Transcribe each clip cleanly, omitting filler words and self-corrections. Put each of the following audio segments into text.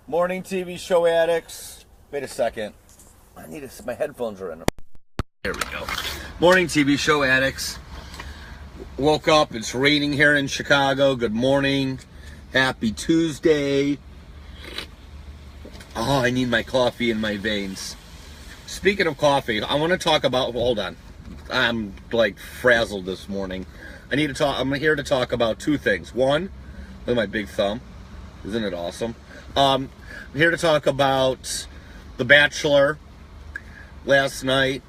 Morning TV show addicts. Wait a second. My headphones are in. There we go. Morning TV show addicts. Woke up. It's raining here in Chicago. Good morning. Happy Tuesday. Oh, I need my coffee in my veins. Speaking of coffee, I want to talk about... Hold on. I'm like frazzled this morning. I'm here to talk about two things. One, look at my big thumb. Isn't it awesome? I'm here to talk about The Bachelor last night,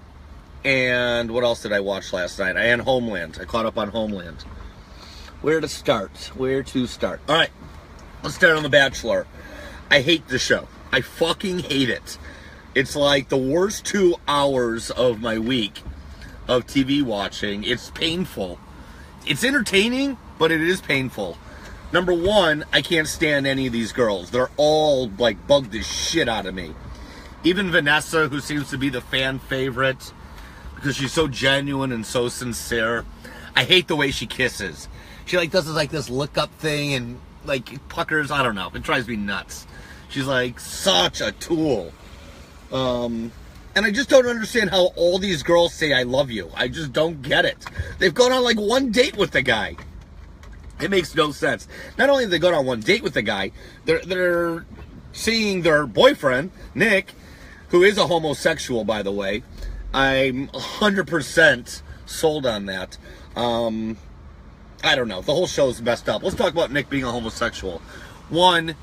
and what else did I watch last night? I had Homeland. I caught up on Homeland. Where to start? All right, let's start on The Bachelor. I hate the show. I fucking hate it. It's like the worst 2 hours of my week of TV watching. It's painful. It's entertaining, but it is painful. Number one, I can't stand any of these girls. They're all like bugged the shit out of me. Even Vanessa, who seems to be the fan favorite because she's so genuine and so sincere. I hate the way she kisses. She like does this look up thing and like puckers. I don't know. It drives me nuts. She's like such a tool. And I just don't understand how all these girls say I love you. I just don't get it. They've gone on like one date with the guy. It makes no sense. Not only have they gone on one date with the guy, they're seeing their boyfriend, Nick, who is a homosexual, by the way. I'm 100% sold on that. I don't know. The whole show is messed up. Let's talk about Nick being a homosexual. One, do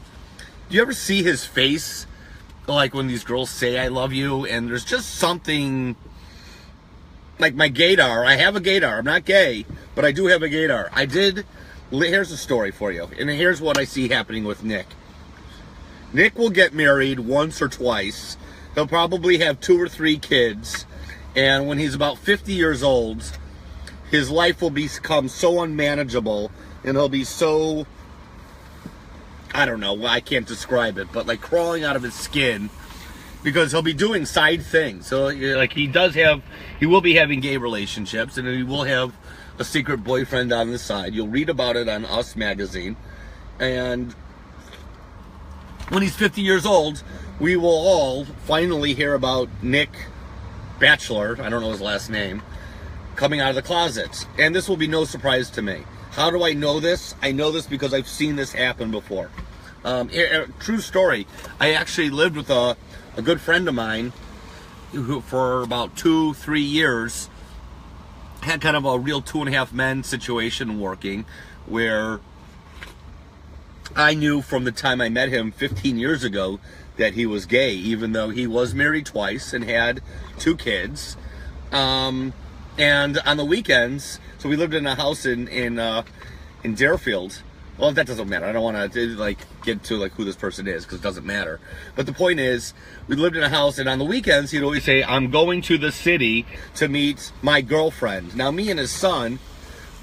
you ever see his face? Like when these girls say I love you, and there's just something... Like my gaydar. I have a gaydar. I'm not gay, but I do have a gaydar. Here's a story for you, and here's what I see happening with Nick. Nick will get married once or twice. He'll probably have 2 or 3 kids, and when he's about 50 years old, his life will become so unmanageable, and he'll be so, I don't know, I can't describe it, but like crawling out of his skin, because he'll be doing side things. So like he will be having gay relationships, and he will have a secret boyfriend on the side. You'll read about it on Us magazine. And when he's 50 years old, we will all finally hear about Nick Bachelor, I don't know his last name, coming out of the closet. And this will be no surprise to me. How do I know this? I know this because I've seen this happen before. True story. I actually lived with a good friend of mine who for about 2-3 years had kind of a real 2.5 men situation working, where I knew from the time I met him 15 years ago that he was gay, even though he was married twice and had 2 kids. And on the weekends, so we lived in a house in Deerfield. Well, that doesn't matter. I don't want to like get to like who this person is because it doesn't matter. But the point is, we lived in a house, and on the weekends he'd always say, "I'm going to the city to meet my girlfriend." Now, me and his son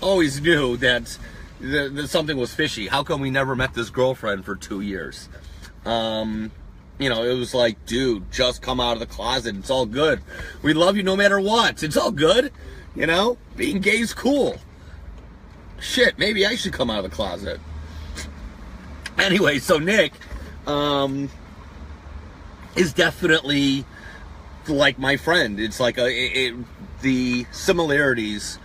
always knew that something was fishy. How come we never met this girlfriend for 2 years? It was like, dude, just come out of the closet. It's all good. We love you no matter what. It's all good. Being gay's cool. Shit, maybe I should come out of the closet. Anyway, so Nick is definitely like my friend. It's like the similarities,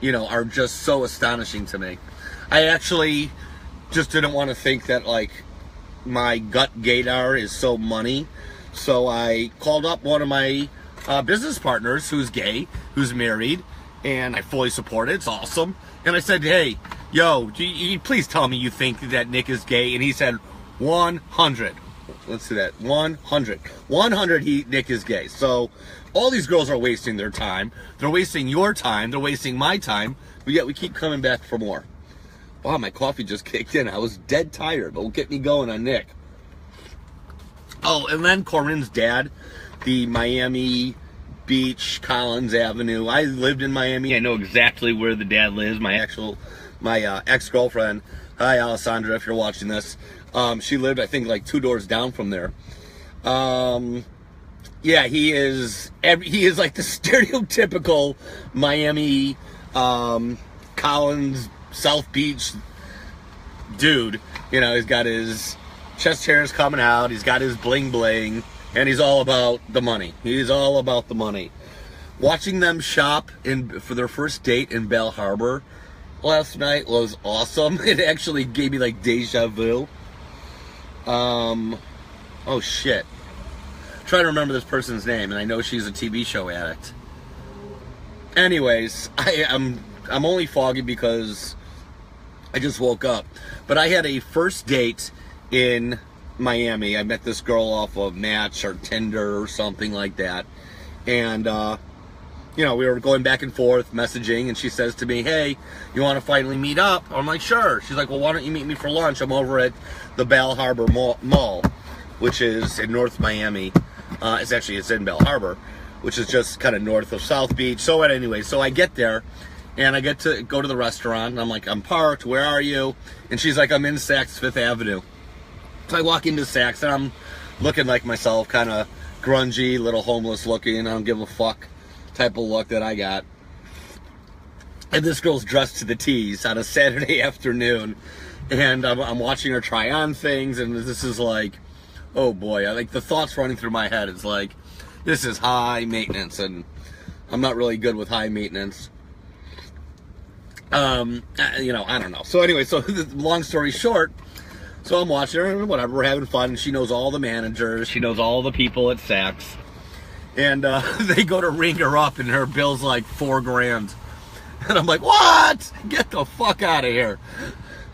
are just so astonishing to me. I actually just didn't want to think that like my gut gaydar is so money. So I called up one of my business partners who's gay, who's married, and I fully support it. It's awesome. And I said, hey, yo, you please tell me you think that Nick is gay. And he said, 100. Let's do that. 100. 100 Nick is gay. So all these girls are wasting their time. They're wasting your time. They're wasting my time. But yet we keep coming back for more. Wow, my coffee just kicked in. I was dead tired. But it'll get me going on Nick. Oh, and then Corinne's dad, the Miami Beach, Collins Avenue. I lived in Miami. I know exactly where the dad lives. My ex-girlfriend. Hi, Alessandra, if you're watching this. She lived, I think, like 2 doors down from there. Yeah, he is like the stereotypical Miami, Collins, South Beach dude. He's got his chest hair's coming out. He's got his bling bling, and he's all about the money. He's all about the money. Watching them shop for their first date in Bal Harbor last night was awesome. It actually gave me like deja vu. Oh shit. I'm trying to remember this person's name, and I know she's a TV show addict. Anyways, I'm only foggy because I just woke up. But I had a first date in Miami. I met this girl off of Match or Tinder or something like that. And, you know, we were going back and forth, messaging, and she says to me, hey, you want to finally meet up? I'm like, sure. She's like, well, why don't you meet me for lunch? I'm over at the Bal Harbor Mall, which is in North Miami. It's in Bal Harbor, which is just kind of north of South Beach. So anyway, so I get there, and I get to go to the restaurant, and I'm like, I'm parked, where are you? And she's like, I'm in Saks Fifth Avenue. So I walk into Saks, and I'm looking like myself, kind of grungy, little homeless looking, I don't give a fuck type of look that I got. And this girl's dressed to the T's on a Saturday afternoon, and I'm watching her try on things, and this is like, oh boy, like the thoughts running through my head, it's like, this is high maintenance, and I'm not really good with high maintenance. You know, I don't know. So anyway, so long story short, so I'm watching her, and whatever, we're having fun, and she knows all the managers, she knows all the people at Saks, and they go to ring her up, and her bill's like $4,000. And I'm like, what? Get the fuck out of here.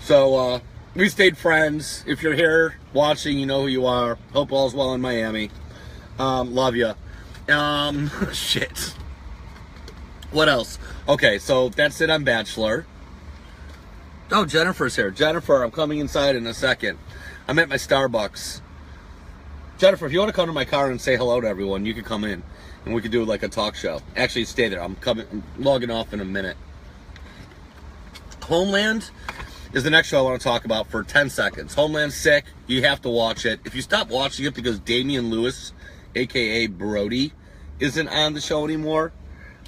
So, we stayed friends. If you're here watching, you know who you are. Hope all's well in Miami. Love ya. Shit. What else? Okay, so that's it on Bachelor. Oh, Jennifer's here. Jennifer, I'm coming inside in a second. I'm at my Starbucks. Jennifer, if you want to come to my car and say hello to everyone, you can come in. And we could do like a talk show. Actually, stay there. I'm logging off in a minute. Homeland is the next show I want to talk about for 10 seconds. Homeland's sick. You have to watch it. If you stop watching it because Damian Lewis, a.k.a. Brody, isn't on the show anymore,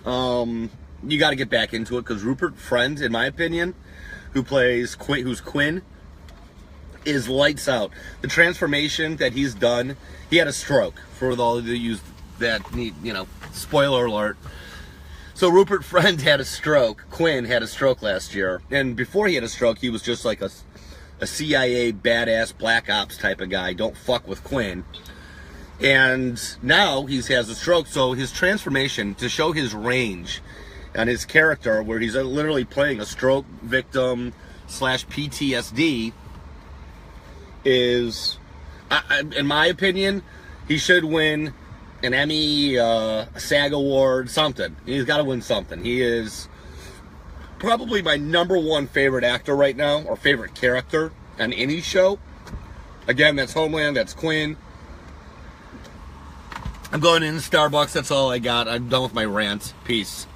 you got to get back into it because Rupert Friend, in my opinion, who's Quinn, is lights out. The transformation that he's done, he had a stroke, for all of you that need, you know, spoiler alert. So Rupert Friend had a stroke. Quinn had a stroke last year. And before he had a stroke, he was just like a CIA badass black ops type of guy. Don't fuck with Quinn. And now he has a stroke. So his transformation, to show his range and his character, where he's literally playing a stroke victim / PTSD, is, in my opinion, he should win an Emmy, a SAG award, something. He's got to win something. He is probably my #1 favorite actor right now, or favorite character on any show. Again, that's Homeland, that's Quinn. I'm going in Starbucks, that's all I got. I'm done with my rant. Peace.